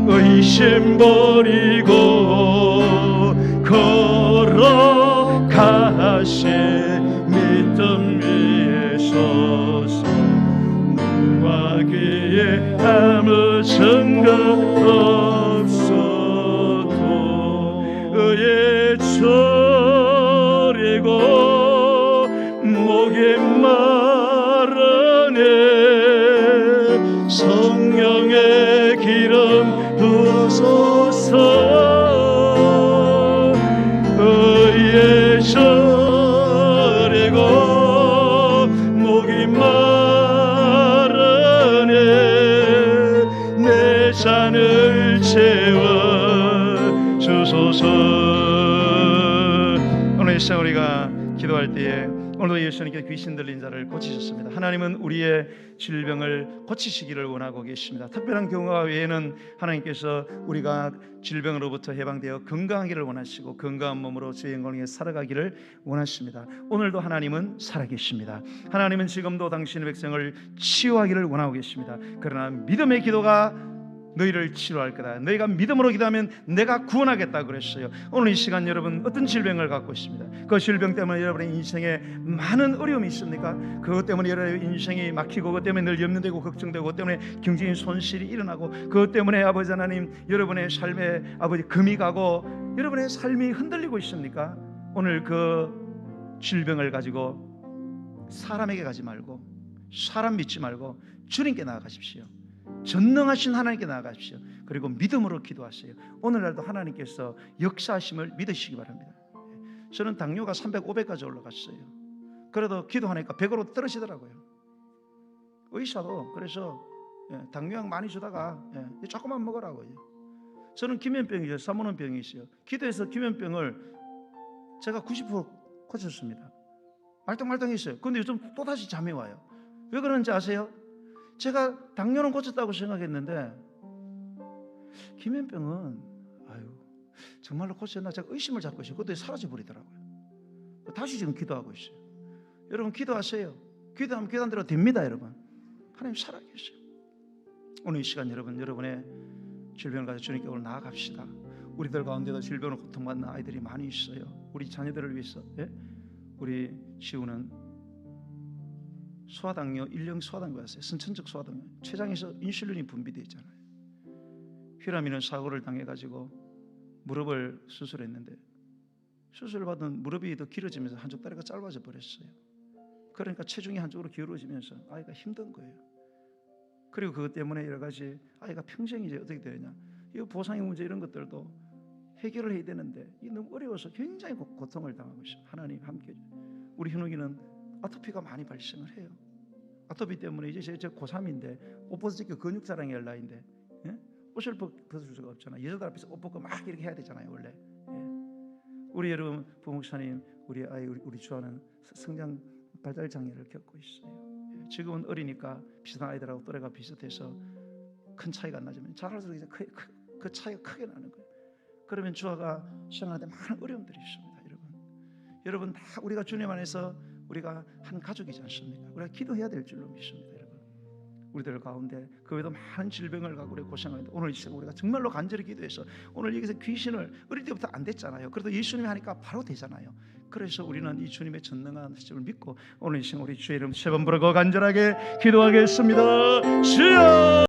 의심 버리고 걸어가시 믿음 위에 서서 눈과 귀에 아무 증거 없어도 의에 저리고 목에 마르네 성령의 기름 부어소서 의에 저리고 목이 마르네 내 잔을 채워 주소서. 오늘 이 시간 우리가 기도할 때에 오늘도 예수님께 귀신 들린 자를 고치셨습니다. 하나님은 우리의 질병을 고치시기를 원하고 계십니다. 특별한 경우가 외에는 하나님께서 우리가 질병으로부터 해방되어 건강하기를 원하시고 건강한 몸으로 주의 영광에 살아가기를 원하십니다. 오늘도 하나님은 살아계십니다. 하나님은 지금도 당신의 백성을 치유하기를 원하고 계십니다. 그러나 믿음의 기도가 너희를 치료할 거다. 너희가 믿음으로 기도하면 내가 구원하겠다 그랬어요. 오늘 이 시간 여러분 어떤 질병을 갖고 있습니다. 그 질병 때문에 여러분의 인생에 많은 어려움이 있습니까? 그것 때문에 여러분의 인생이 막히고 그것 때문에 늘 염려되고 걱정되고 그것 때문에 경제적인 손실이 일어나고 그것 때문에 아버지 하나님 여러분의 삶에 아버지 금이 가고 여러분의 삶이 흔들리고 있습니까? 오늘 그 질병을 가지고 사람에게 가지 말고 사람 믿지 말고 주님께 나아가십시오. 전능하신 하나님께 나아가십시오. 그리고 믿음으로 기도하세요. 오늘날도 하나님께서 역사하심을 믿으시기 바랍니다. 저는 당뇨가 300, 500까지 올라갔어요. 그래도 기도하니까 100으로 떨어지더라고요. 의사도 그래서 당뇨약 많이 주다가 조금만 먹으라고요. 저는 기면병이죠. 사모님병이 있어요. 기도해서 기면병을 제가 90% 고쳤습니다. 말똥말똥했어요. 근데 요즘 또다시 잠이 와요. 왜 그런지 아세요? 제가 당뇨는 고쳤다고 생각했는데 기면병은 정말로 고쳤나 제가 의심을 잡고 있어요. 그것도 사라져 버리더라고요. 다시 지금 기도하고 있어요. 여러분 기도하세요. 기도하면 기도한 대로 됩니다. 여러분 하나님 살아계세요. 오늘 이 시간 여러분의 질병을 가지고 주님께 오늘 나아갑시다. 우리들 가운데도 질병으로 고통받는 아이들이 많이 있어요. 우리 자녀들을 위해서 우리 시우는 소화당뇨, 일형 소화당뇨였어요. 선천적 소화당뇨. 췌장에서 인슐린이 분비되어 있잖아요. 휘라미는 사고를 당해가지고 무릎을 수술했는데 수술받은 무릎이 더 길어지면서 한쪽 다리가 짧아져 버렸어요. 그러니까 체중이 한쪽으로 기울어지면서 아이가 힘든 거예요. 그리고 그것 때문에 여러 가지 아이가 평생이 이제 어떻게 되느냐, 이 보상의 문제 이런 것들도 해결을 해야 되는데 이 너무 어려워서 굉장히 고통을 당하고 있어요. 하나님 함께 해주세요. 우리 현욱이는 아토피가 많이 발생을 해요. 아토피 때문에 이제 저 고3인데 옷 벗을 근육 자랑이 할 나이인데, 예? 옷을 벗을 수가 없잖아요. 여자들 앞에서 옷 벗고 막 이렇게 해야 되잖아요 원래. 예. 우리 여러분 부목사님, 우리 아이 우리 주아는 성장 발달 장애를 겪고 있어요. 예. 지금은 어리니까 비슷한 아이들하고 또래가 비슷해서 큰 차이가 안 나지만 자랄수록 이제 그 차이가 크게 나는 거예요. 그러면 주아가 시행하는데 많은 어려움들이 있습니다. 여러분 다 우리가 주님 안에서 우리가 한 가족이지 않습니까? 우리가 기도해야 될 줄로 믿습니다. 여러분, 우리들 가운데 그 외에도 많은 질병을 갖고 우리 고생하는데 오늘 이 시간 우리가 정말로 간절히 기도해서 오늘 여기서 귀신을 어릴 때부터 안 됐잖아요. 그래도 예수님이 하니까 바로 되잖아요. 그래서 우리는 이 주님의 전능한 시점을 믿고 오늘 이 시간 우리 주의 이름 세 번 부르고 간절하게 기도하겠습니다. 주여!